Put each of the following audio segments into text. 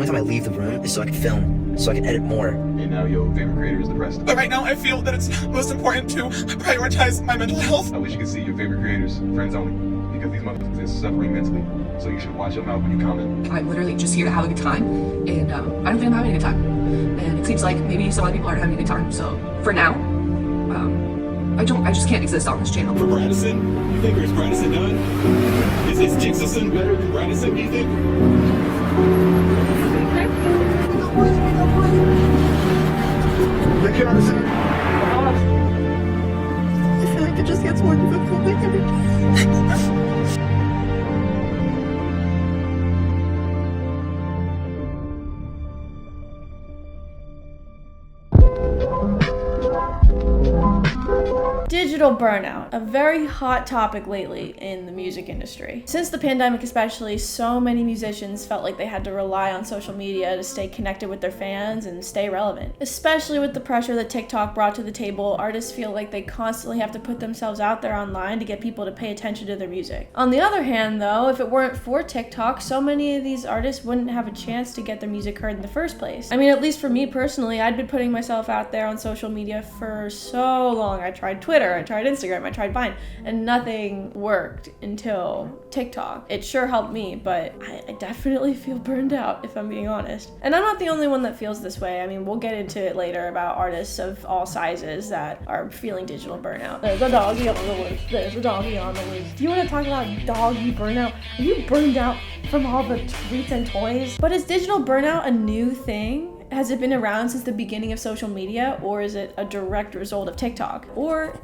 only time I leave the room is so I can film, so I can edit more. And now your favorite creator is depressed. But right now I feel that it's most important to prioritize my mental health. I wish you could see your favorite creators, friends only, because these motherfuckers are suffering mentally. So you should watch your mouth when you comment. I'm literally just here to have a good time, and I don't think I'm having a good time. And it seems like maybe some other people aren't having a good time. So for now, I just can't exist on this channel. For Bradison, you think is Bradison done? Is Jixison better than Bradison, do you think? They can't understand. I feel like it just gets more difficult like every day. Digital burnout, a very hot topic lately in the music industry. Since the pandemic especially, so many musicians felt like they had to rely on social media to stay connected with their fans and stay relevant. Especially with the pressure that TikTok brought to the table, artists feel like they constantly have to put themselves out there online to get people to pay attention to their music. On the other hand though, if it weren't for TikTok, so many of these artists wouldn't have a chance to get their music heard in the first place. I mean, at least for me personally, I'd been putting myself out there on social media for so long. I tried Twitter, I tried Instagram, I tried Vine, and nothing worked until TikTok. It sure helped me, but I definitely feel burned out, if I'm being honest. And I'm not the only one that feels this way. I mean, we'll get into it later about artists of all sizes that are feeling digital burnout. There's a doggy on the loose. There's a doggy on the loose. Do you want to talk about doggy burnout? Are you burned out from all the treats and toys? But is digital burnout a new thing? Has it been around since the beginning of social media, or is it a direct result of TikTok? Or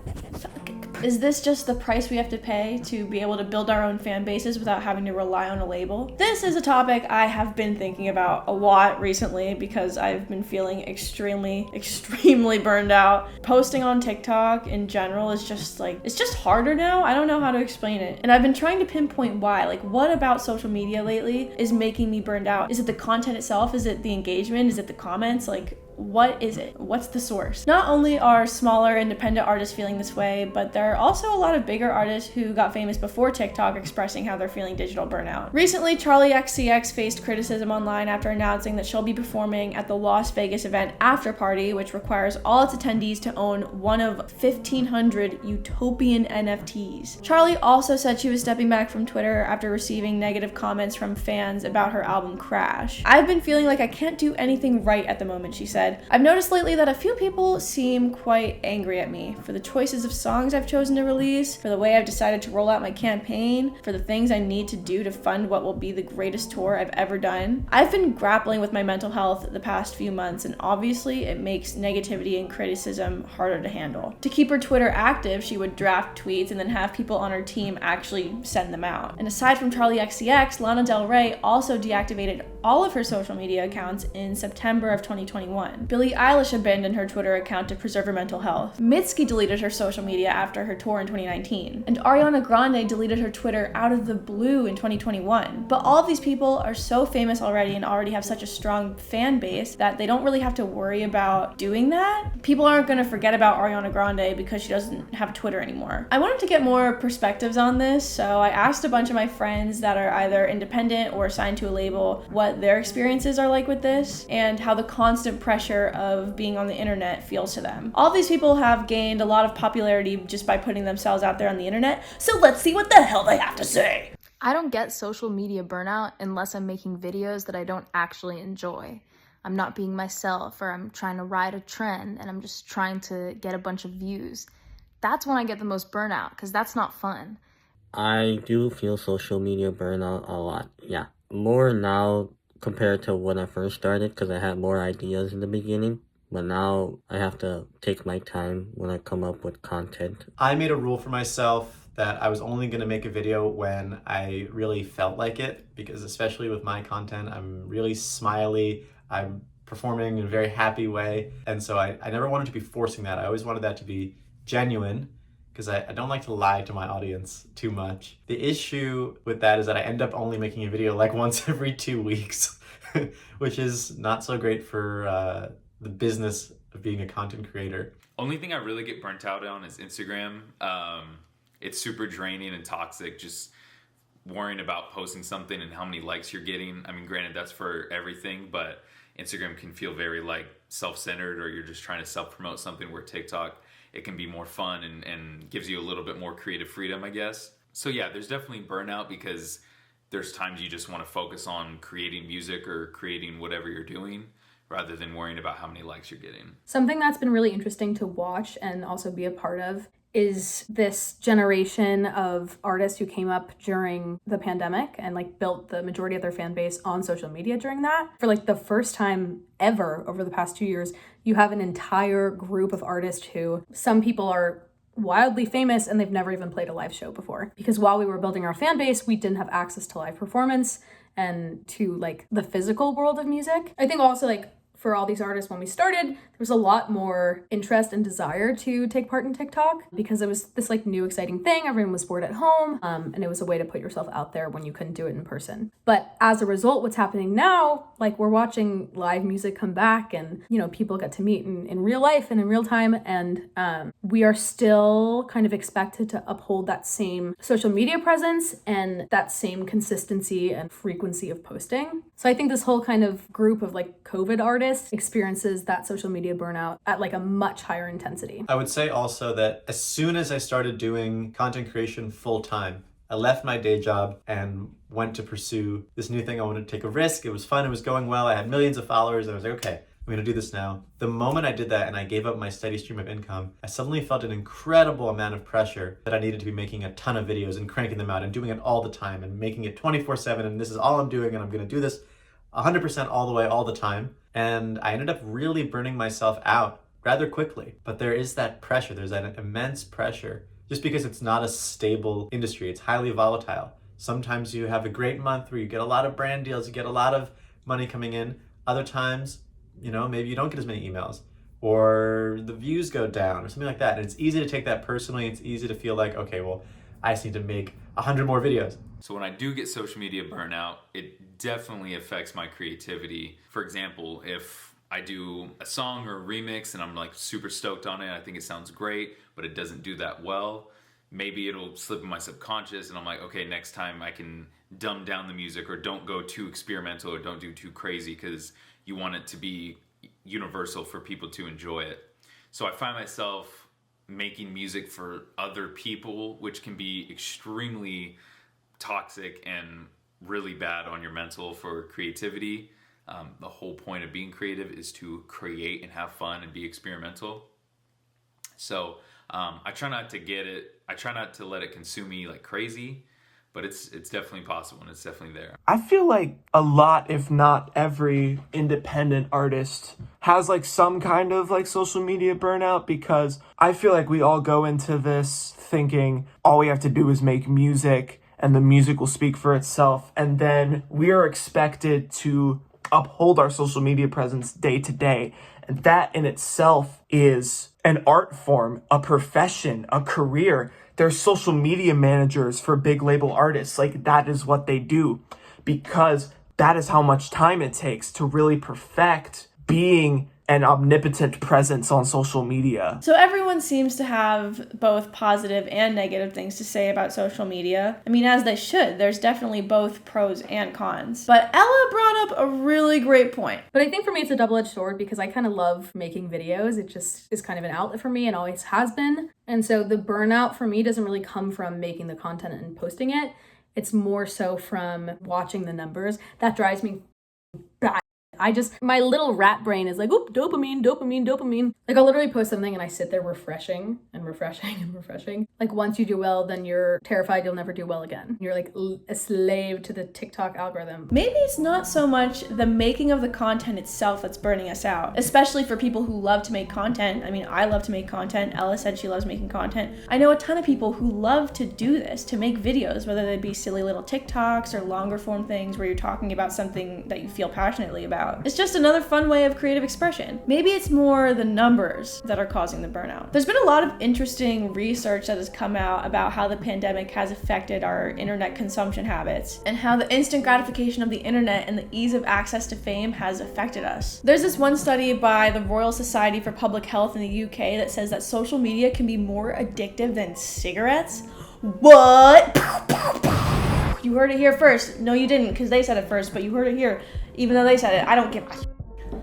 is this just the price we have to pay to be able to build our own fan bases without having to rely on a label? This is a topic I have been thinking about a lot recently because I've been feeling extremely burned out. Posting on TikTok in general is just like, it's just harder now. I don't know how to explain it. And I've been trying to pinpoint why. Like, what about social media lately is making me burned out? Is it the content itself? Is it the engagement? Is it the comments? Like, what is it? What's the source? Not only are smaller independent artists feeling this way, but there are also a lot of bigger artists who got famous before TikTok expressing how they're feeling digital burnout. Recently, Charli XCX faced criticism online after announcing that she'll be performing at the Las Vegas event After Party, which requires all its attendees to own one of 1,500 utopian NFTs. Charli also said she was stepping back from Twitter after receiving negative comments from fans about her album Crash. I've been feeling like I can't do anything right at the moment, she said. I've noticed lately that a few people seem quite angry at me for the choices of songs I've chosen to release, for the way I've decided to roll out my campaign, for the things I need to do to fund what will be the greatest tour I've ever done. I've been grappling with my mental health the past few months, and obviously it makes negativity and criticism harder to handle. To keep her Twitter active, she would draft tweets and then have people on her team actually send them out. And aside from Charli XCX, Lana Del Rey also deactivated all of her social media accounts in September of 2021. Billie Eilish abandoned her Twitter account to preserve her mental health. Mitski deleted her social media after her tour in 2019. And Ariana Grande deleted her Twitter out of the blue in 2021. But all of these people are so famous already and already have such a strong fan base that they don't really have to worry about doing that. People aren't going to forget about Ariana Grande because she doesn't have Twitter anymore. I wanted to get more perspectives on this, so I asked a bunch of my friends that are either independent or signed to a label what their experiences are like with this and how the constant pressure of being on the internet feels to them. All these people have gained a lot of popularity just by putting themselves out there on the internet, so let's see what the hell they have to say. I don't get social media burnout unless I'm making videos that I don't actually enjoy. I'm not being myself, or I'm trying to ride a trend and I'm just trying to get a bunch of views. That's when I get the most burnout, because that's not fun. I do feel social media burnout a lot, yeah. More now compared to when I first started, because I had more ideas in the beginning. But now I have to take my time when I come up with content. I made a rule for myself that I was only going to make a video when I really felt like it, because especially with my content, I'm really smiley, I'm performing in a very happy way, and so I never wanted to be forcing that. I always wanted that to be genuine, because I don't like to lie to my audience too much. The issue with that is that I end up only making a video like once every 2 weeks, which is not so great for the business of being a content creator. Only thing I really get burnt out on is Instagram. It's super draining and toxic, just worrying about posting something and how many likes you're getting. I mean, granted, that's for everything, but Instagram can feel very like self-centered, or you're just trying to self-promote something, where TikTok, it can be more fun and gives you a little bit more creative freedom, I guess. So yeah, there's definitely burnout, because there's times you just want to focus on creating music or creating whatever you're doing, rather than worrying about how many likes you're getting. Something that's been really interesting to watch and also be a part of is this generation of artists who came up during the pandemic and like built the majority of their fan base on social media during that. For like the first time ever over the past 2 years, you have an entire group of artists who, some people are wildly famous and they've never even played a live show before. Because while we were building our fan base, we didn't have access to live performance and to like the physical world of music. I think also like for all these artists, when we started, there was a lot more interest and desire to take part in TikTok, because it was this like new exciting thing. Everyone was bored at home, and it was a way to put yourself out there when you couldn't do it in person. But as a result, what's happening now, like we're watching live music come back, and you know, people get to meet in real life and in real time, and we are still kind of expected to uphold that same social media presence and that same consistency and frequency of posting. So I think this whole kind of group of like COVID artists experiences that social media burnout at like a much higher intensity. I would say also that as soon as I started doing content creation full time, I left my day job and went to pursue this new thing. I wanted to take a risk. It was fun. It was going well. I had millions of followers. I was like, okay, I'm going to do this now. The moment I did that and I gave up my steady stream of income, I suddenly felt an incredible amount of pressure that I needed to be making a ton of videos and cranking them out and doing it all the time and making it 24/7. And this is all I'm doing, and I'm going to do this 100% all the way, all the time. And I ended up really burning myself out rather quickly. But there is that pressure. There's that immense pressure, just because it's not a stable industry. It's highly volatile. Sometimes you have a great month where you get a lot of brand deals, you get a lot of money coming in. Other times, you know, maybe you don't get as many emails, or the views go down or something like that. And it's easy to take that personally. It's easy to feel like, okay, well, I just need to make 100 more videos. So when I do get social media burnout, it definitely affects my creativity. For example, if I do a song or a remix and I'm like super stoked on it, I think it sounds great, but it doesn't do that well, maybe it'll slip in my subconscious and I'm like, okay, next time I can dumb down the music, or don't go too experimental, or don't do too crazy, because you want it to be universal for people to enjoy it. So I find myself making music for other people, which can be extremely toxic and really bad on your mental for creativity. The whole point of being creative is to create and have fun and be experimental. So I try not to get it. I try not to let it consume me like crazy, but it's definitely possible, and it's definitely there. I feel like a lot, if not every independent artist has like some kind of like social media burnout, because I feel like we all go into this thinking all we have to do is make music and the music will speak for itself. And then we are expected to uphold our social media presence day to day. And that in itself is an art form, a profession, a career. There's social media managers for big label artists. Like, that is what they do, because that is how much time it takes to really perfect being an omnipotent presence on social media. So everyone seems to have both positive and negative things to say about social media. I mean, as they should. There's definitely both pros and cons. But Ella brought up a really great point. But I think for me it's a double-edged sword, because I kind of love making videos. It just is kind of an outlet for me and always has been. And so the burnout for me doesn't really come from making the content and posting it. It's more so from watching the numbers. That drives me bad. My little rat brain is like, oop, dopamine, dopamine, dopamine. Like, I'll literally post something and I sit there refreshing and refreshing and refreshing. Like, once you do well, then you're terrified you'll never do well again. You're like a slave to the TikTok algorithm. Maybe it's not so much the making of the content itself that's burning us out, especially for people who love to make content. I mean, I love to make content. Ella said she loves making content. I know a ton of people who love to do this, to make videos, whether they be silly little TikToks or longer form things where you're talking about something that you feel passionately about. It's just another fun way of creative expression. Maybe it's more the numbers that are causing the burnout. There's been a lot of interesting research that has come out about how the pandemic has affected our internet consumption habits, and how the instant gratification of the internet and the ease of access to fame has affected us. There's this one study by the Royal Society for Public Health in the UK that says that social media can be more addictive than cigarettes. What? You You heard it here first. No, you didn't, because they said it first, but you heard it here, even though they said it. I don't give a shit.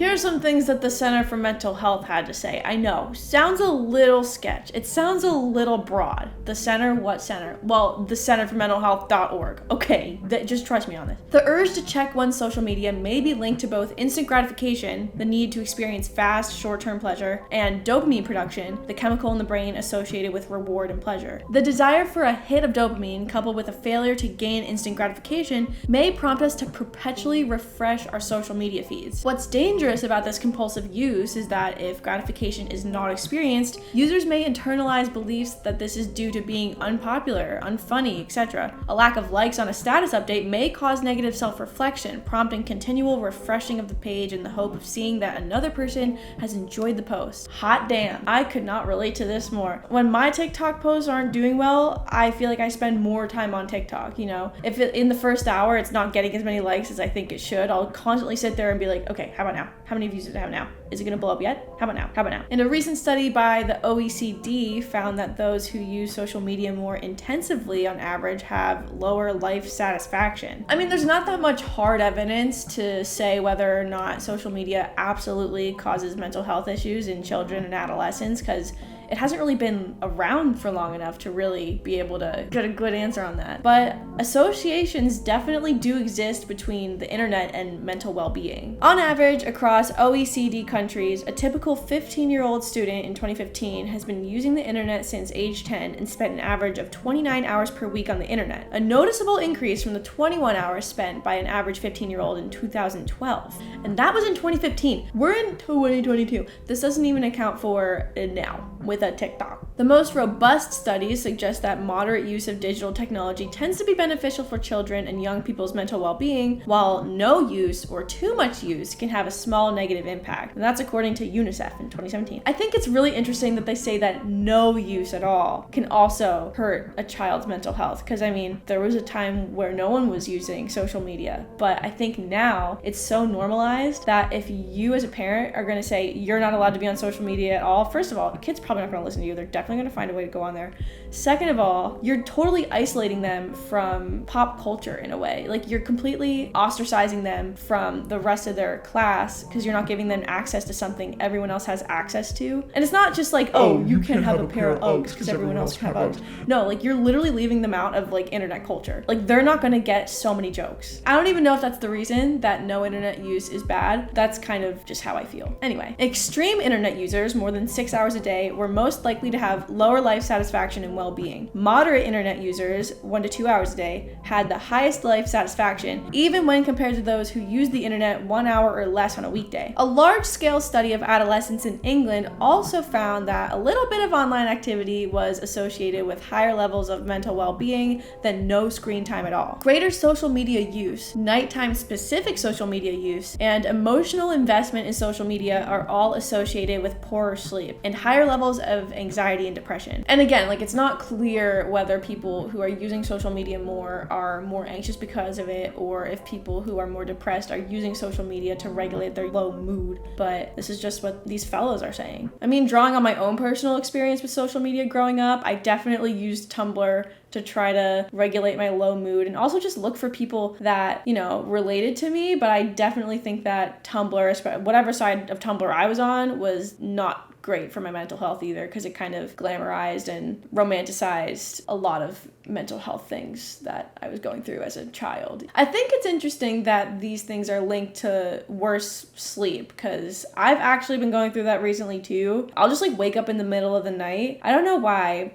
Here are some things that the Center for Mental Health had to say. I know, sounds a little sketch. It sounds a little broad. The center? What center? Well, the centerformentalhealth.org. Okay, just trust me on this. The urge to check one's social media may be linked to both instant gratification, the need to experience fast, short-term pleasure, and dopamine production, the chemical in the brain associated with reward and pleasure. The desire for a hit of dopamine, coupled with a failure to gain instant gratification, may prompt us to perpetually refresh our social media feeds. What's dangerous about this compulsive use is that if gratification is not experienced, users may internalize beliefs that this is due to being unpopular, unfunny, etc. A lack of likes on a status update may cause negative self-reflection, prompting continual refreshing of the page in the hope of seeing that another person has enjoyed the post. Hot damn, I could not relate to this more. When my TikTok posts aren't doing well, I feel like I spend more time on TikTok, you know? If in the first hour it's not getting as many likes as I think it should, I'll constantly sit there and be like, okay, how about now? How many views does it have now? Is it gonna blow up yet? How about now? How about now? And a recent study by the OECD found that those who use social media more intensively on average have lower life satisfaction. I mean, there's not that much hard evidence to say whether or not social media absolutely causes mental health issues in children and adolescents, because it hasn't really been around for long enough to really be able to get a good answer on that. But associations definitely do exist between the internet and mental well-being. On average, across OECD countries, a typical 15-year-old student in 2015 has been using the internet since age 10 and spent an average of 29 hours per week on the internet, a noticeable increase from the 21 hours spent by an average 15-year-old in 2012. And that was in 2015. We're in 2022. This doesn't even account for now with a TikTok. The most robust studies suggest that moderate use of digital technology tends to be beneficial for children and young people's mental well-being, while no use or too much use can have a small negative impact. And that's according to UNICEF in 2017. I think it's really interesting that they say that no use at all can also hurt a child's mental health, because I mean, there was a time where no one was using social media, but I think now it's so normalized that if you as a parent are going to say you're not allowed to be on social media at all, first of all, the kid's probably not going to listen to you. They're definitely going to find a way to go on there. Second of all, you're totally isolating them from pop culture in a way. Like, you're completely ostracizing them from the rest of their class because you're not giving them access to something everyone else has access to. And it's not just like, oh, you can have a pair of Uggs because everyone else can have Uggs. No, like, you're literally leaving them out of like internet culture. Like, they're not going to get so many jokes. I don't even know if that's the reason that no internet use is bad. That's kind of just how I feel. Anyway, extreme internet users, more than 6 hours a day, were most likely to have lower life satisfaction and well-being. Moderate internet users, 1 to 2 hours a day, had the highest life satisfaction, even when compared to those who used the internet 1 hour or less on a weekday. A large-scale study of adolescents in England also found that a little bit of online activity was associated with higher levels of mental well-being than no screen time at all. Greater social media use, nighttime specific social media use, and emotional investment in social media are all associated with poorer sleep and higher levels of anxiety and depression. And again, like, it's not clear whether people who are using social media more are more anxious because of it, or if people who are more depressed are using social media to regulate their low mood, but this is just what these fellows are saying. I mean, drawing on my own personal experience with social media growing up, I definitely used Tumblr to try to regulate my low mood and also just look for people that, you know, related to me. But I definitely think that Tumblr, whatever side of Tumblr I was on, was not great for my mental health either, because it kind of glamorized and romanticized a lot of mental health things that I was going through as a child. I think it's interesting that these things are linked to worse sleep, because I've actually been going through that recently too. I'll just like wake up in the middle of the night. I don't know why,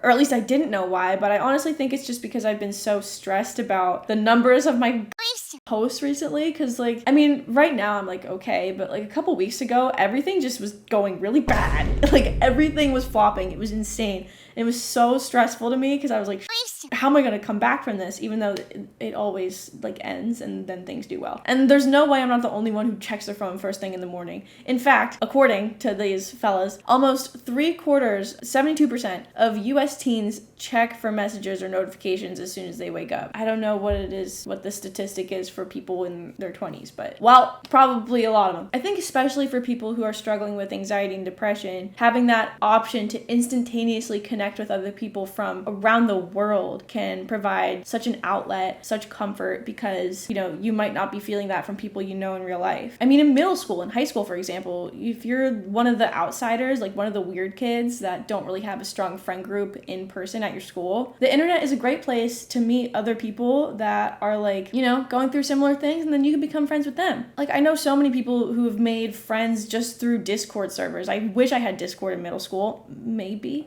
or at least I didn't know why, but I honestly think it's just because I've been so stressed about the numbers of my posts recently. Because, like, I mean, right now I'm like okay, but like a couple weeks ago, everything just was going really bad. Like, everything was flopping. It was insane. It was so stressful to me because I was like, how am I going to come back from this? Even though it always like ends and then things do well. And there's no way I'm not the only one who checks their phone first thing in the morning. In fact, according to these fellas, almost 3/4, 72% of US teens check for messages or notifications as soon as they wake up. I don't know what the statistic is for people in their 20s, but, well, probably a lot of them. I think especially for people who are struggling with anxiety and depression, having that option to instantaneously connect connect with other people from around the world can provide such an outlet, such comfort, because, you know, you might not be feeling that from people you know in real life. I mean, in middle school and high school, for example, if you're one of the outsiders, like one of the weird kids that don't really have a strong friend group in person at your school, the internet is a great place to meet other people that are like, you know, going through similar things, and then you can become friends with them. Like, I know so many people who have made friends just through Discord servers. I wish I had Discord in middle school. Maybe.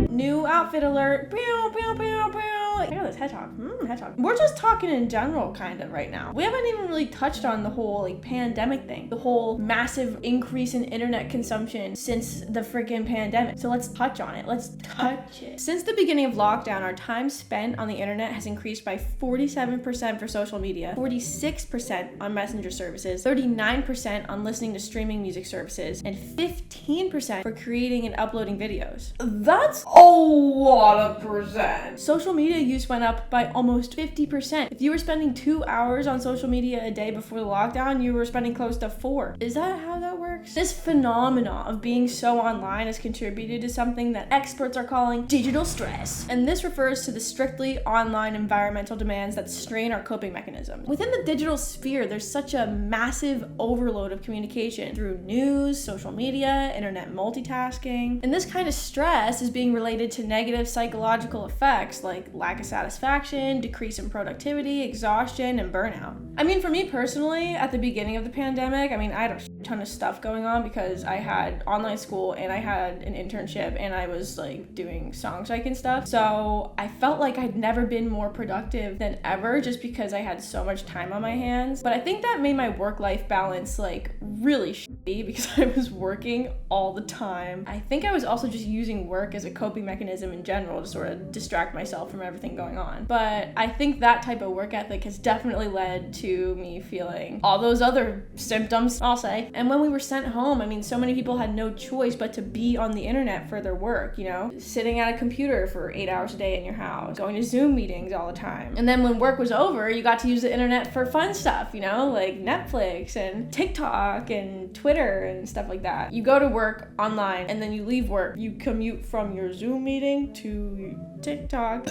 New outfit alert. Pew, pew, pew, pew. I got this hedgehog. Hedgehog. We're just talking in general kind of right now. We haven't even really touched on the whole like pandemic thing, the whole massive increase in internet consumption since the freaking pandemic. So let's touch on it. Let's touch it. Since the beginning of lockdown, our time spent on the internet has increased by 47% for social media, 46% on messenger services, 39% on listening to streaming music services, and 15% for creating and uploading videos. That's a lot of percent. Social media use went up by almost 50%. If you were spending 2 hours on social media a day before the lockdown, you were spending close to 4. Is that how that works? This phenomenon of being so online has contributed to something that experts are calling digital stress. And this refers to the strictly online environmental demands that strain our coping mechanism. Within the digital sphere, there's such a massive overload of communication through news, social media, internet multitasking. And this kind of stress is being related to negative psychological effects like lack of satisfaction, decrease in productivity, exhaustion, and burnout. I mean, for me personally, at the beginning of the pandemic, I mean, I had a ton of stuff going on because I had online school and I had an internship and I was like doing Songpsych and stuff. So I felt like I'd never been more productive than ever just because I had so much time on my hands. But I think that made my work-life balance like really shitty because I was working all the time. I think I was also just using work as a coping mechanism in general to sort of distract myself from everything going on. But I think that type of work ethic has definitely led to me feeling all those other symptoms, I'll say. And when we were sent home, I mean, so many people had no choice but to be on the internet for their work, you know? Sitting at a computer for 8 hours a day in your house, going to Zoom meetings all the time. And then when work was over, you got to use the internet for fun stuff, you know? Like Netflix and TikTok and Twitter and stuff like that. You go to work online and then you leave work. You commute from your Zoom meeting to TikTok.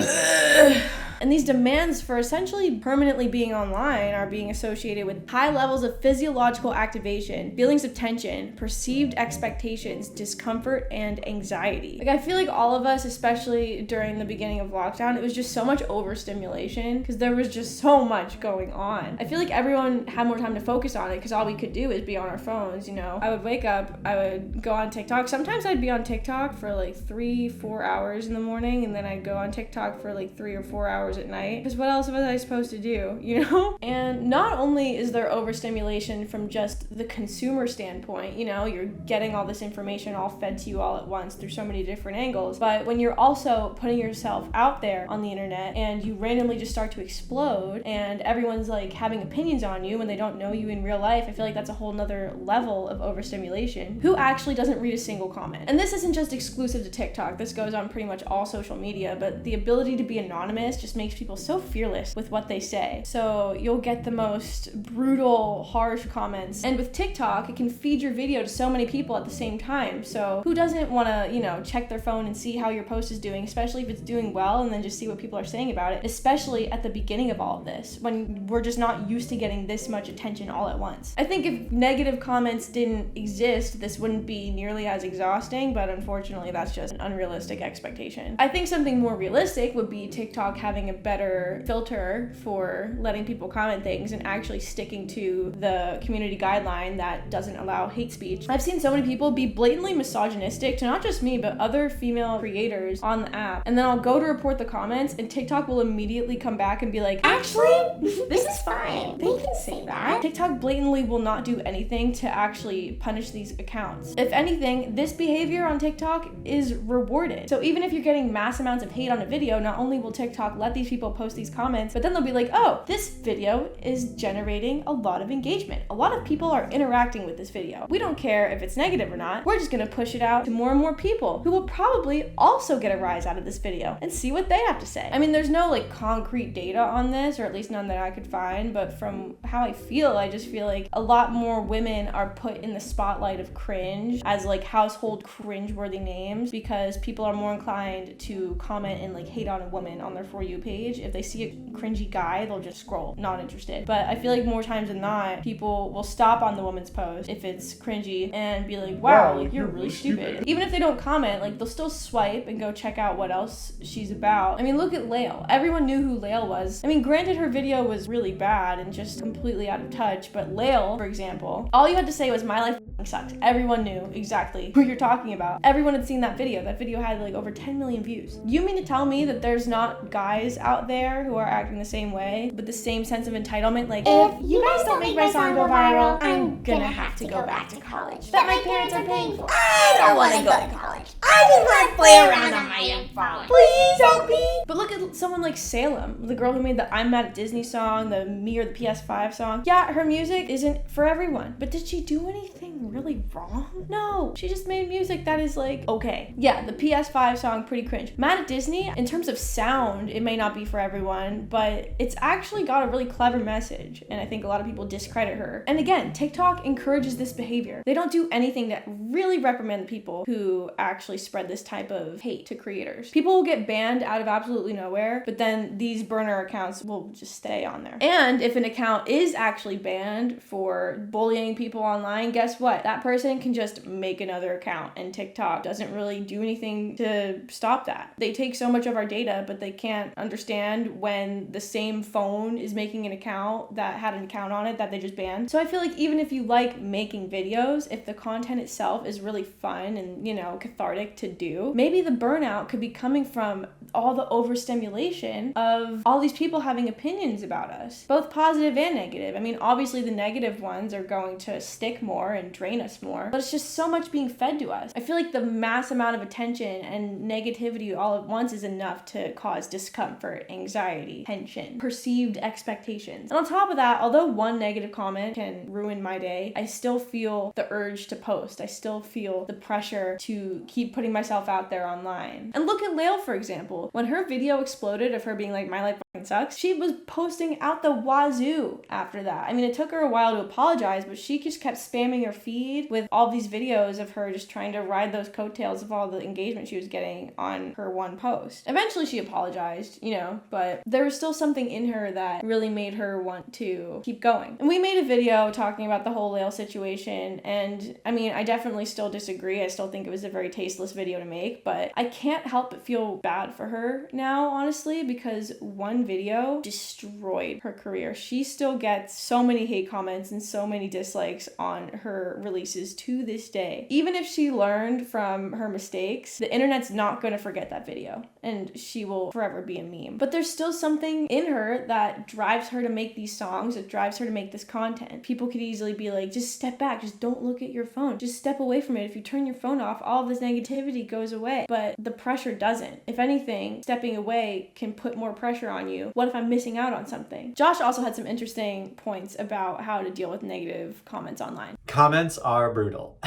And these demands for essentially permanently being online are being associated with high levels of physiological activation, feelings of tension, perceived expectations, discomfort, and anxiety. Like, I feel like all of us, especially during the beginning of lockdown, it was just so much overstimulation because there was just so much going on. I feel like everyone had more time to focus on it because all we could do is be on our phones, you know? I would wake up, I would go on TikTok. Sometimes I'd be on TikTok for like 3-4 hours in the morning, and then I'd go on TikTok for like 3 or 4 hours at night, because what else was I supposed to do, you know? And not only is there overstimulation from just the consumer standpoint, you know, you're getting all this information all fed to you all at once through so many different angles, but when you're also putting yourself out there on the internet and you randomly just start to explode and everyone's like having opinions on you when they don't know you in real life, I feel like that's a whole nother level of overstimulation. Who actually doesn't read a single comment? And this isn't just exclusive to TikTok, this goes on pretty much all social media, but the ability to be anonymous just makes people so fearless with what they say. So you'll get the most brutal, harsh comments. And with TikTok, it can feed your video to so many people at the same time. So who doesn't want to, you know, check their phone and see how your post is doing, especially if it's doing well, and then just see what people are saying about it, especially at the beginning of all of this, when we're just not used to getting this much attention all at once. I think if negative comments didn't exist, this wouldn't be nearly as exhausting, but unfortunately, that's just an unrealistic expectation. I think something more realistic would be TikTok having a better filter for letting people comment things and actually sticking to the community guideline that doesn't allow hate speech. I've seen so many people be blatantly misogynistic to not just me, but other female creators on the app. And then I'll go to report the comments and TikTok will immediately come back and be like, actually, this is fine. They can say that. TikTok blatantly will not do anything to actually punish these accounts. If anything, this behavior on TikTok is rewarded. So even if you're getting mass amounts of hate on a video, not only will TikTok let these people post these comments, but then they'll be like, oh, this video is generating a lot of engagement. A lot of people are interacting with this video. We don't care if it's negative or not. We're just gonna push it out to more and more people who will probably also get a rise out of this video and see what they have to say. I mean, there's no like concrete data on this, or at least none that I could find, but from how I feel, I just feel like a lot more women are put in the spotlight of cringe as like household cringe-worthy names, because people are more inclined to comment and like hate on a woman on their For You page. If they see a cringy guy, they'll just scroll, not interested. But I feel like more times than not, people will stop on the woman's post if it's cringy and be like, wow, like you're really stupid. Even if they don't comment, like they'll still swipe and go check out what else she's about. I mean, look at Lael. Everyone knew who Lael was. I mean, granted, her video was really bad and just completely out of touch, but Lael, for example, all you had to say was my life sucked. Everyone knew exactly who you're talking about. Everyone had seen that video. That video had like over 10 million views. You mean to tell me that there's not guys out there who are acting the same way with the same sense of entitlement? Like, if you guys don't make my song go viral, I'm gonna have to go back to college that my parents are paying for. I don't want to go to college. I just want to play around on my phone. Please help me. But look at someone like Salem, the girl who made the I'm Mad at Disney song, the Me or the PS5 song. Yeah, her music isn't for everyone, but did she do anything really wrong? No, she just made music that is like, okay. Yeah, the PS5 song, pretty cringe. Mad at Disney, in terms of sound, it may not be for everyone, but it's actually got a really clever message, and I think a lot of people discredit her. And again, TikTok encourages this behavior. They don't do anything to really reprimand the people who actually spread this type of hate to creators. People will get banned out of absolutely nowhere, but then these burner accounts will just stay on there. And if an account is actually banned for bullying people online, guess what? That person can just make another account, and TikTok doesn't really do anything to stop that. They take so much of our data, but they can't understand when the same phone is making an account that had an account on it that they just banned. So I feel like even if you like making videos, if the content itself is really fun and, you know, cathartic to do, maybe the burnout could be coming from all the overstimulation of all these people having opinions about us, both positive and negative. I mean, obviously the negative ones are going to stick more and drain us more, but it's just so much being fed to us. I feel like the mass amount of attention and negativity all at once is enough to cause discomfort, anxiety, tension, perceived expectations. And on top of that, although one negative comment can ruin my day, I still feel the urge to post. I still feel the pressure to keep putting myself out there online. And look at Lael, for example. When her video exploded of her being like, my life fucking sucks, she was posting out the wazoo after that. I mean, it took her a while to apologize, but she just kept spamming her feed with all these videos of her just trying to ride those coattails of all the engagement she was getting on her one post. Eventually she apologized, you know, but there was still something in her that really made her want to keep going. And we made a video talking about the whole Lael situation, and I mean, I definitely still disagree. I still think it was a very tasteless video to make, but I can't help but feel bad for her now, honestly, because one video destroyed her career. She still gets so many hate comments and so many dislikes on her releases to this day. Even if she learned from her mistakes, the internet's not going to forget that video, and she will forever be a meme. But there's still something in her that drives her to make these songs, that drives her to make this content. People could easily be like, just step back, just don't look at your phone, just step away from it. If you turn your phone off, all of this negativity goes away. But the pressure doesn't. If anything, stepping away can put more pressure on you. What if I'm missing out on something? Josh also had some interesting points about how to deal with negative comments online. Comments are brutal.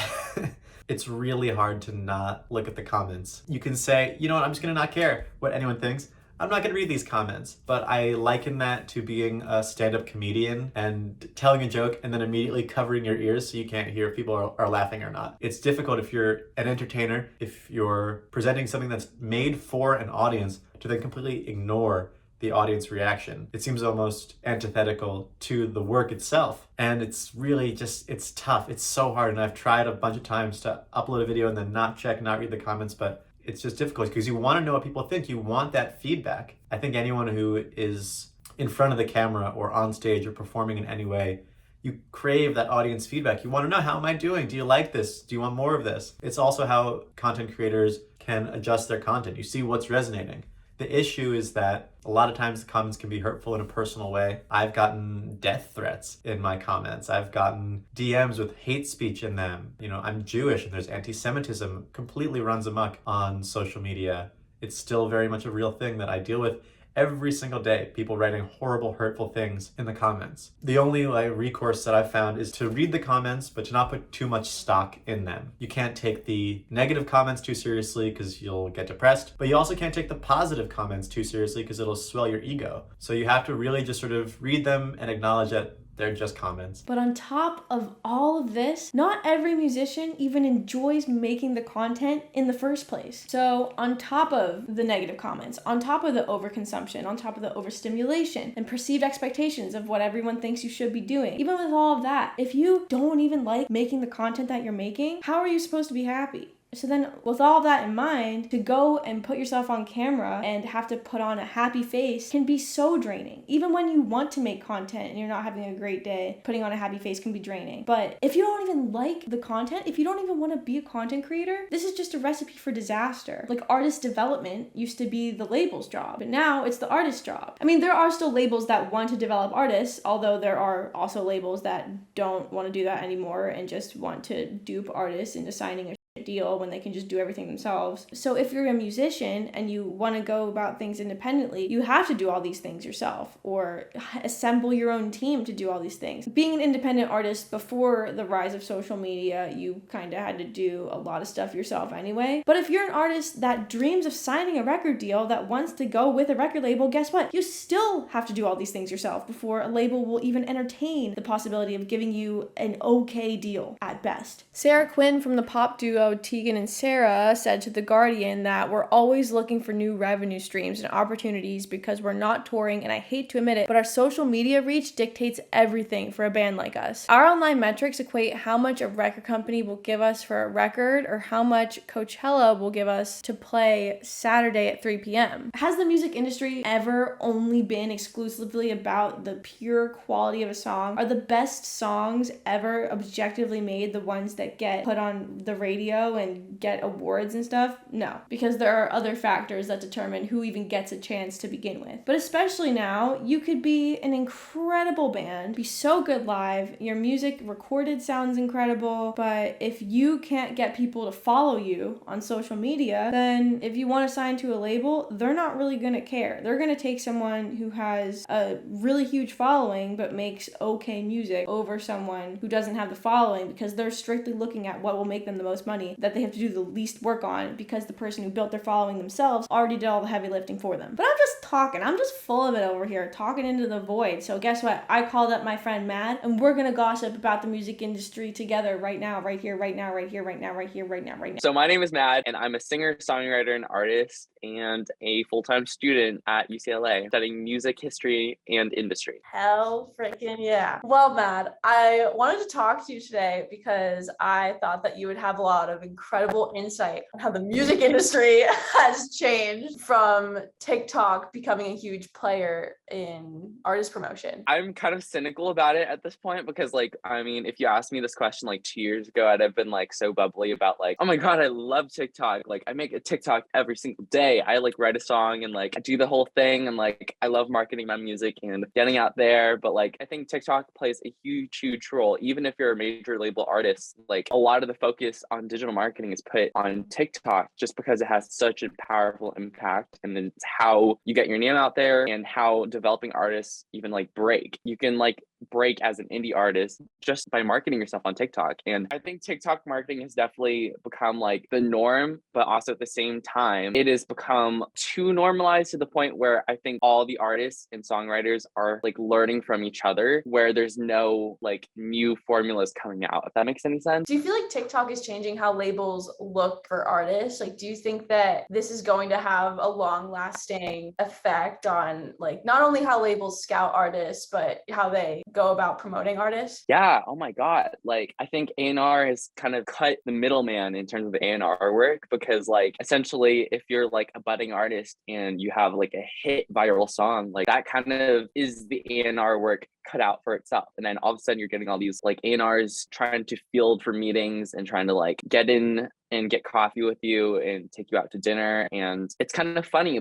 It's really hard to not look at the comments. You can say, you know what, I'm just gonna not care what anyone thinks. I'm not gonna read these comments, but I liken that to being a stand-up comedian and telling a joke and then immediately covering your ears so you can't hear if people are laughing or not. It's difficult if you're an entertainer, if you're presenting something that's made for an audience, to then completely ignore the audience reaction. It seems almost antithetical to the work itself. And it's really just, it's tough. It's so hard. And I've tried a bunch of times to upload a video and then not read the comments, but it's just difficult because you want to know what people think. You want that feedback. I think anyone who is in front of the camera or on stage or performing in any way, you crave that audience feedback. You want to know, how am I doing? Do you like this? Do you want more of this? It's also how content creators can adjust their content. You see what's resonating. The issue is that a lot of times the comments can be hurtful in a personal way. I've gotten death threats in my comments. I've gotten DMs with hate speech in them. You know, I'm Jewish and there's anti-Semitism completely runs amok on social media. It's still very much a real thing that I deal with. every single day, people writing horrible, hurtful things in the comments. The only recourse that I've found is to read the comments, but to not put too much stock in them. You can't take the negative comments too seriously because you'll get depressed, but you also can't take the positive comments too seriously because it'll swell your ego. So you have to really just sort of read them and acknowledge that they're just comments. But on top of all of this, not every musician even enjoys making the content in the first place. So on top of the negative comments, on top of the overconsumption, on top of the overstimulation and perceived expectations of what everyone thinks you should be doing, even with all of that, if you don't even like making the content that you're making, how are you supposed to be happy? So then with all that in mind, to go and put yourself on camera and have to put on a happy face can be so draining. Even when you want to make content and you're not having a great day, putting on a happy face can be draining. But if you don't even like the content, if you don't even want to be a content creator, this is just a recipe for disaster. Like artist development used to be the label's job, but now it's the artist's job. I mean, there are still labels that want to develop artists, although there are also labels that don't want to do that anymore and just want to dupe artists into signing a deal when they can just do everything themselves. So if you're a musician and you want to go about things independently, you have to do all these things yourself or assemble your own team to do all these things. Being an independent artist before the rise of social media, you kind of had to do a lot of stuff yourself anyway. But if you're an artist that dreams of signing a record deal, that wants to go with a record label, guess what? You still have to do all these things yourself before a label will even entertain the possibility of giving you an okay deal at best. Sarah Quinn from the pop duo Tegan and Sarah said to The Guardian that we're always looking for new revenue streams and opportunities because we're not touring, and I hate to admit it, but our social media reach dictates everything for a band like us. Our online metrics equate how much a record company will give us for a record or how much Coachella will give us to play Saturday at 3 p.m. Has the music industry ever only been exclusively about the pure quality of a song? Are the best songs ever objectively made the ones that get put on the radio and get awards and stuff? No, because there are other factors that determine who even gets a chance to begin with. But especially now, you could be an incredible band, be so good live, your music recorded sounds incredible, but if you can't get people to follow you on social media, then if you want to sign to a label, they're not really going to care. They're going to take someone who has a really huge following but makes okay music over someone who doesn't have the following because they're strictly looking at what will make them the most money that they have to do the least work on because the person who built their following themselves already did all the heavy lifting for them. But I'm just talking. I'm just full of it over here, talking into the void. So guess what? I called up my friend Mad, and we're gonna gossip about the music industry together right now, right here, right now, right here, right now, right here, right now, right now. So my name is Mad, and I'm a singer, songwriter, and artist, and a full-time student at UCLA studying music history and industry. Hell freaking yeah. Well, Mad, I wanted to talk to you today because I thought that you would have a lot of incredible insight on how the music industry has changed from TikTok becoming a huge player in artist promotion. I'm kind of cynical about it at this point because, like, I mean, if you asked me this question like 2 years ago, I'd have been like so bubbly about like, oh my God, I love TikTok. Like, I make a TikTok every single day. I like write a song and like I do the whole thing, and like I love marketing my music and getting out there. But like, I think TikTok plays a huge role. Even if you're a major label artist, like a lot of the focus on digital marketing is put on TikTok just because it has such a powerful impact, and it's how you get your name out there and how developing artists even like break. You can like break as an indie artist just by marketing yourself on TikTok. And I think TikTok marketing has definitely become like the norm, but also at the same time, it has become too normalized to the point where I think all the artists and songwriters are like learning from each other, where there's no like new formulas coming out, if that makes any sense. Do you feel like TikTok is changing how labels look for artists? Like, do you think that this is going to have a long-lasting effect on like not only how labels scout artists, but how they go about promoting artists? Yeah, oh my God. Like, I think A&R has kind of cut the middleman in terms of the A&R work, because like essentially if you're like a budding artist and you have like a hit viral song, like that kind of is the A&R work cut out for itself. And then all of a sudden you're getting all these like A&Rs trying to field for meetings and trying to like get in and get coffee with you and take you out to dinner. And it's kind of funny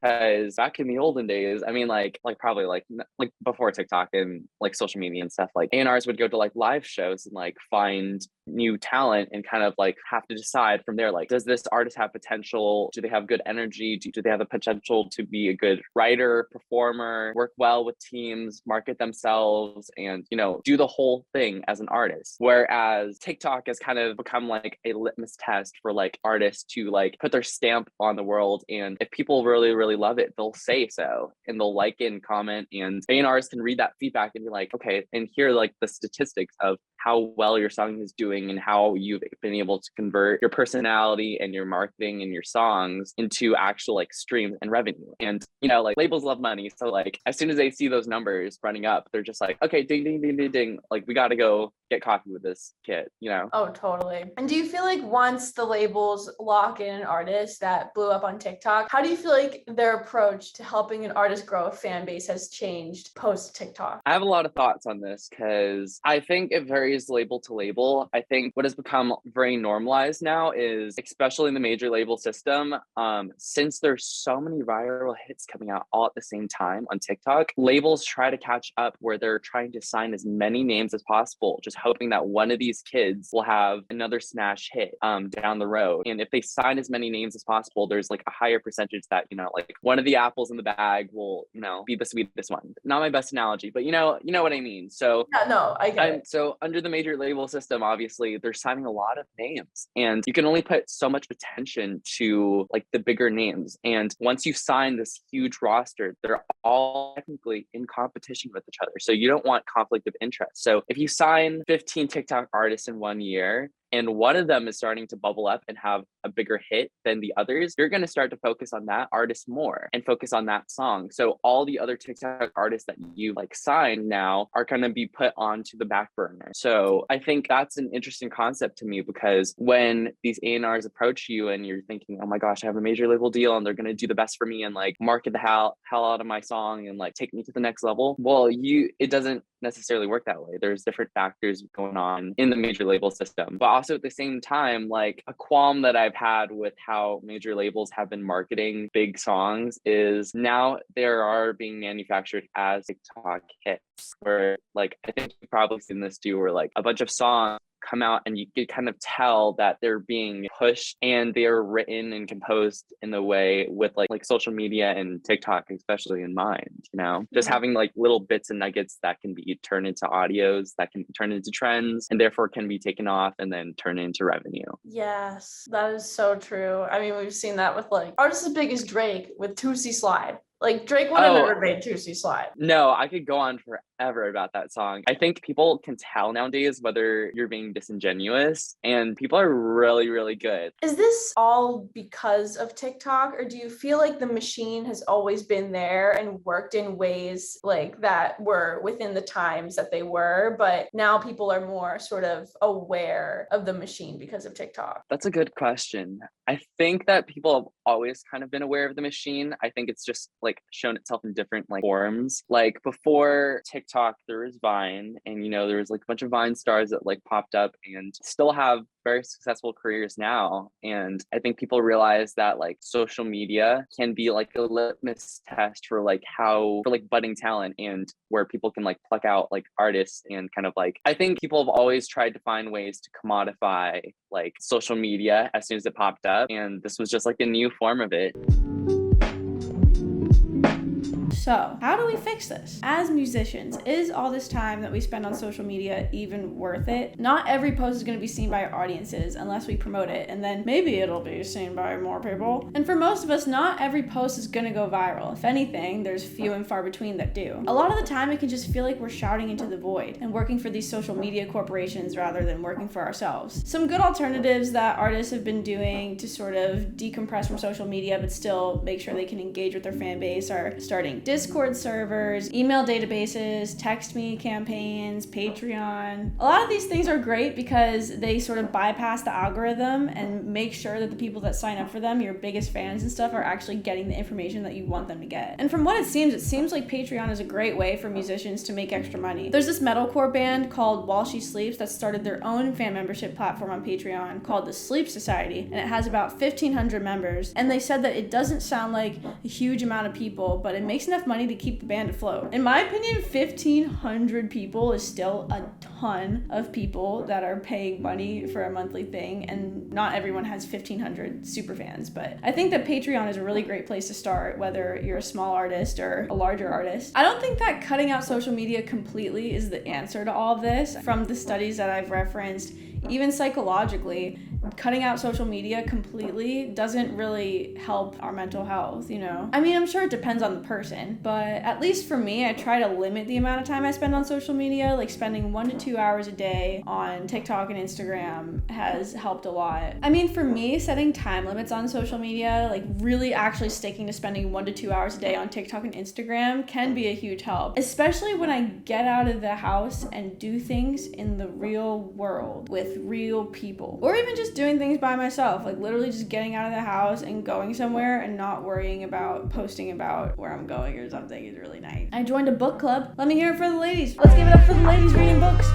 because back in the olden days, I mean, like probably like before TikTok and like social media and stuff, like A&Rs would go to like live shows and like find new talent and kind of like have to decide from there, like, does this artist have potential? Do they have good energy? Do they have the potential to be a good writer, performer, work well with teams, market themselves, and, you know, do the whole thing as an artist? Whereas TikTok has kind of become like a litmus test for like artists to like put their stamp on the world. And if people really, really love it, they'll say so and they'll like it and comment, and A&Rs can read that feedback and be like, okay, and here are like the statistics of how well your song is doing and how you've been able to convert your personality and your marketing and your songs into actual like streams and revenue. And, you know, like labels love money. So like as soon as they see those numbers running up, they're just like, okay, ding, ding, ding, ding, ding. Like we got to go get coffee with this kid, you know? Oh, totally. And do you feel like once the labels lock in an artist that blew up on TikTok, how do you feel like their approach to helping an artist grow a fan base has changed post TikTok? I have a lot of thoughts on this because I think it varies label to label. I think what has become very normalized now is, especially in the major label system, since there's so many viral hits coming out all at the same time on TikTok, labels try to catch up where they're trying to sign as many names as possible, just hoping that one of these kids will have another smash hit down the road. And if they sign as many names as possible, there's like a higher percentage that, you know, like one of the apples in the bag will, you know, be the sweetest one. Not my best analogy, but you know what I mean. So yeah, no, I get it. So under the major label system, obviously they're signing a lot of names, and you can only put so much attention to like the bigger names. And once you sign this huge roster, they're all technically in competition with each other. So you don't want conflict of interest. So if you sign 15 TikTok artists in 1 year, and one of them is starting to bubble up and have a bigger hit than the others, you're going to start to focus on that artist more and focus on that song. So all the other TikTok artists that you like signed now are going to be put onto the back burner. So I think that's an interesting concept to me, because when these A&Rs approach you and you're thinking, oh my gosh, I have a major label deal and they're going to do the best for me and like market the hell out of my song and like take me to the next level. Well, it doesn't necessarily work that way. There's different factors going on in the major label system. But also at the same time, like a qualm that I've had with how major labels have been marketing big songs is now there are being manufactured as TikTok hits, where like I think you've probably seen this too, where like a bunch of songs come out and you can kind of tell that they're being pushed and they're written and composed in the way with like social media and TikTok especially in mind, you know, just having like little bits and nuggets that can be turned into audios that can turn into trends and therefore can be taken off and then turn into revenue. Yes, that is so true. I mean, we've seen that with like artists as big as Drake with 2C Slide. Like Drake would have never made 2C Slide. No, I could go on forever about that song. I think people can tell nowadays whether you're being disingenuous, and people are really, really good. Is this all because of TikTok, or do you feel like the machine has always been there and worked in ways like that were within the times that they were, but now people are more sort of aware of the machine because of TikTok? That's a good question. I think that people have always kind of been aware of the machine. I think it's just like shown itself in different like forms. Like before TikTok, there was Vine, and you know, there was like a bunch of Vine stars that like popped up and still have very successful careers now. And I think people realize that like social media can be like a litmus test for like budding talent, and where people can like pluck out like artists and kind of like, I think people have always tried to find ways to commodify like social media as soon as it popped up. And this was just like a new form of it. So, how do we fix this? As musicians, is all this time that we spend on social media even worth it? Not every post is going to be seen by our audiences unless we promote it, and then maybe it'll be seen by more people. And for most of us, not every post is going to go viral. If anything, there's few and far between that do. A lot of the time, it can just feel like we're shouting into the void and working for these social media corporations rather than working for ourselves. Some good alternatives that artists have been doing to sort of decompress from social media but still make sure they can engage with their fan base are starting like Discord servers, email databases, text me campaigns, Patreon. A lot of these things are great because they sort of bypass the algorithm and make sure that the people that sign up for them, your biggest fans and stuff, are actually getting the information that you want them to get. And from what it seems like Patreon is a great way for musicians to make extra money. There's this metalcore band called While She Sleeps that started their own fan membership platform on Patreon called the Sleep Society, and it has about 1,500 members. And they said that it doesn't sound like a huge amount of people, but it makes enough money to keep the band afloat. In my opinion, 1,500 people is still a ton of people that are paying money for a monthly thing, and not everyone has 1,500 super fans. But I think that Patreon is a really great place to start, whether you're a small artist or a larger artist. I don't think that cutting out social media completely is the answer to all of this. From the studies that I've referenced, even psychologically, cutting out social media completely doesn't really help our mental health, you know? I mean, I'm sure it depends on the person, but at least for me, I try to limit the amount of time I spend on social media. Like spending 1 to 2 hours a day on TikTok and Instagram has helped a lot. I mean, for me, setting time limits on social media, like really actually sticking to spending 1 to 2 hours a day on TikTok and Instagram can be a huge help, especially when I get out of the house and do things in the real world with real people, or even just doing things by myself, like literally just getting out of the house and going somewhere and not worrying about posting about where I'm going or something is really nice. I joined a book club. Let me hear it for the ladies. Let's give it up for the ladies reading books.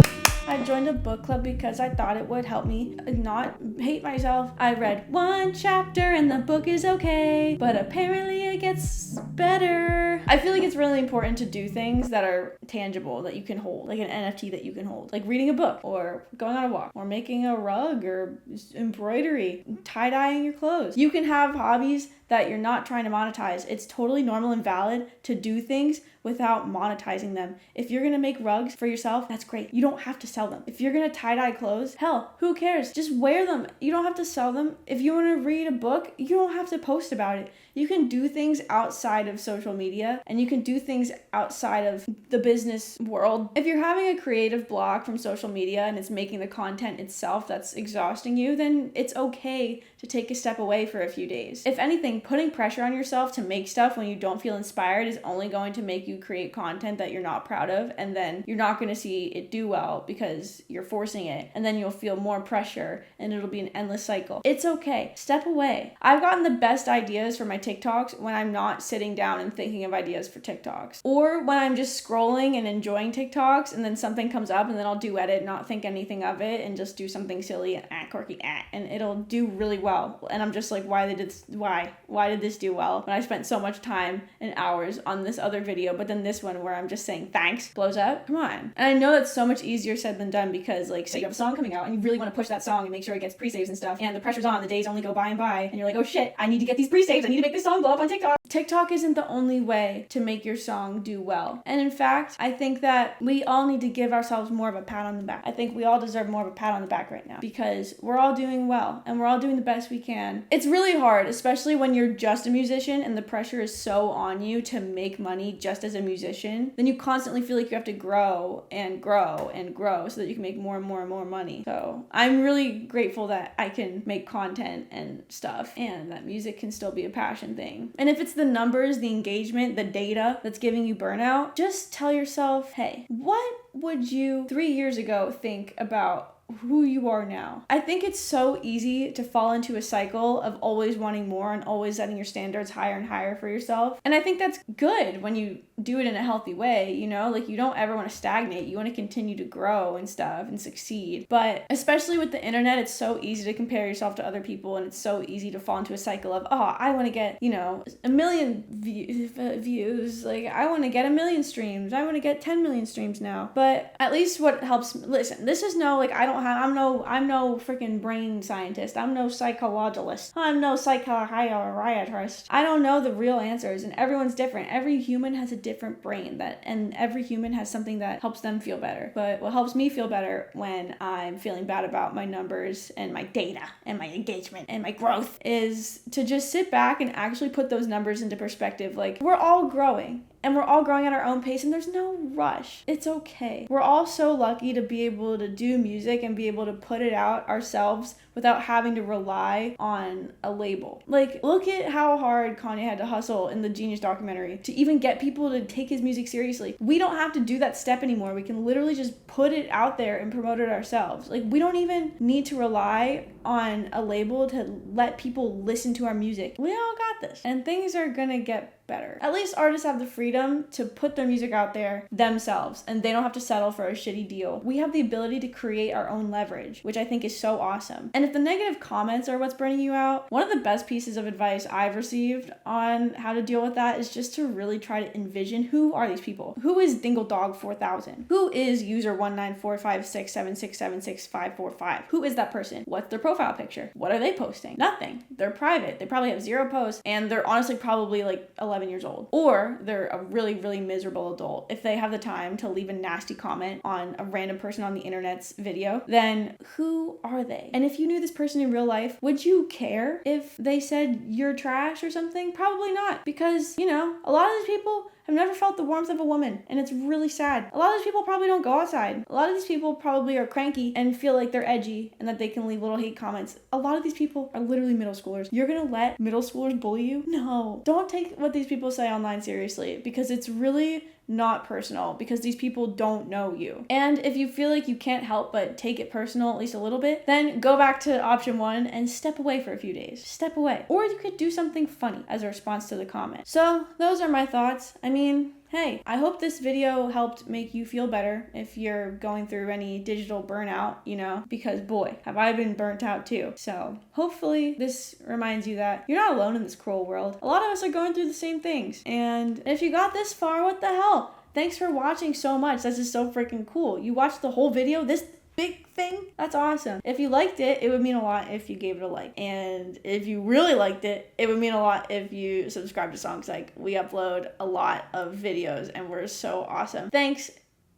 I joined a book club because I thought it would help me not hate myself. I read 1 chapter and the book is okay, but apparently it gets better. I feel like it's really important to do things that are tangible, that you can hold, like an NFT that you can hold, like reading a book or going on a walk or making a rug or embroidery, tie-dyeing your clothes. You can have hobbies that you're not trying to monetize. It's totally normal and valid to do things without monetizing them. If you're gonna make rugs for yourself, that's great. You don't have to sell them. If you're gonna tie-dye clothes, hell, who cares? Just wear them. You don't have to sell them. If you wanna read a book, you don't have to post about it. You can do things outside of social media, and you can do things outside of the business world. If you're having a creative block from social media and it's making the content itself that's exhausting you, then it's okay to take a step away for a few days. If anything, putting pressure on yourself to make stuff when you don't feel inspired is only going to make you create content that you're not proud of, and then you're not going to see it do well because you're forcing it, and then you'll feel more pressure and it'll be an endless cycle. It's okay. Step away. I've gotten the best ideas for my TikToks when I'm not sitting down and thinking of ideas for TikToks, or when I'm just scrolling and enjoying TikToks and then something comes up and then I'll duet it, not think anything of it, and just do something silly and quirky and it'll do really well. And I'm just like, why did this do well when I spent so much time and hours on this other video, but then this one where I'm just saying thanks blows up? Come on. And I know that's so much easier said than done, because like, say you have a song coming out and you really want to push that song and make sure it gets pre-saves and stuff, and the pressure's on, the days only go by and by, and you're like, oh shit, I need to get these pre-saves, I need to make this song blow up on TikTok. TikTok isn't the only way to make your song do well. And in fact, I think that we all need to give ourselves more of a pat on the back. I think we all deserve more of a pat on the back right now, because we're all doing well and we're all doing the best we can. It's really hard, especially when you're just a musician and the pressure is so on you to make money just as a musician. Then you constantly feel like you have to grow and grow and grow so that you can make more and more and more money. So I'm really grateful that I can make content and stuff, and that music can still be a passion thing. And if it's the numbers, the engagement, the data that's giving you burnout, just tell yourself, hey, what would you 3 years ago think about who you are now? I think it's so easy to fall into a cycle of always wanting more and always setting your standards higher and higher for yourself. And I think that's good when you do it in a healthy way, you know? Like, you don't ever want to stagnate. You want to continue to grow and stuff and succeed. But especially with the internet, it's so easy to compare yourself to other people, and it's so easy to fall into a cycle of, oh, I want to get, you know, 1 million views. Like, I want to get 1 million streams. I want to get 10 million streams now. But at least what helps, listen, this is no, like, I'm no freaking brain scientist. I'm no psychologist. I'm no psychiatrist. I don't know the real answers, and everyone's different. Every human has a different brain, and every human has something that helps them feel better. But what helps me feel better when I'm feeling bad about my numbers and my data and my engagement and my growth is to just sit back and actually put those numbers into perspective. Like, we're all growing, and we're all growing at our own pace and there's no rush. It's okay. We're all so lucky to be able to do music and be able to put it out ourselves without having to rely on a label. Like, look at how hard Kanye had to hustle in the Genius documentary to even get people to take his music seriously. We don't have to do that step anymore. We can literally just put it out there and promote it ourselves. Like, we don't even need to rely on a label to let people listen to our music. We all got this. And things are gonna get better. At least artists have the freedom to put their music out there themselves, and they don't have to settle for a shitty deal. We have the ability to create our own leverage, which I think is so awesome. And if the negative comments are what's burning you out, one of the best pieces of advice I've received on how to deal with that is just to really try to envision, who are these people? Who is DingleDog4000? Who is user 1945676766545? Who is that person? What's their profile picture? What are they posting? Nothing. They're private. They probably have 0 posts, and they're honestly probably like 11 years old. Or they're a really, really miserable adult. If they have the time to leave a nasty comment on a random person on the internet's video, then who are they? And if you knew this person in real life, would you care if they said you're trash or something? Probably not, because, you know, a lot of these people have never felt the warmth of a woman, and it's really sad. A lot of these people probably don't go outside. A lot of these people probably are cranky and feel like they're edgy and that they can leave little hate comments. A lot of these people are literally middle schoolers. You're gonna let middle schoolers bully you? No. Don't take what these people say online seriously, because it's really not personal, because these people don't know you. And if you feel like you can't help but take it personal at least a little bit, then go back to option 1 and step away for a few days. Step away. Or you could do something funny as a response to the comment. So those are my thoughts. I mean, hey, I hope this video helped make you feel better if you're going through any digital burnout, you know, because boy, have I been burnt out too. So hopefully this reminds you that you're not alone in this cruel world. A lot of us are going through the same things. And if you got this far, what the hell? Thanks for watching so much. That's just so freaking cool. You watched the whole video, this big thing? That's awesome. If you liked it, it would mean a lot if you gave it a like. And if you really liked it, it would mean a lot if you subscribe to Songpsych. We upload a lot of videos and we're so awesome. Thanks.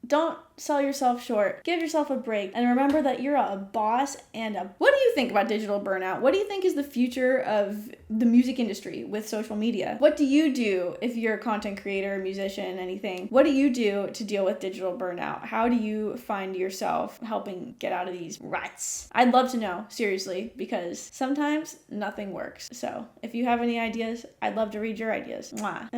Don't sell yourself short. Give yourself a break. And remember that you're a boss and a... What do you think about digital burnout? What do you think is the future of the music industry with social media? What do you do if you're a content creator, musician, anything? What do you do to deal with digital burnout? How do you find yourself helping get out of these ruts? I'd love to know, seriously, because sometimes nothing works. So if you have any ideas, I'd love to read your ideas. Mwah.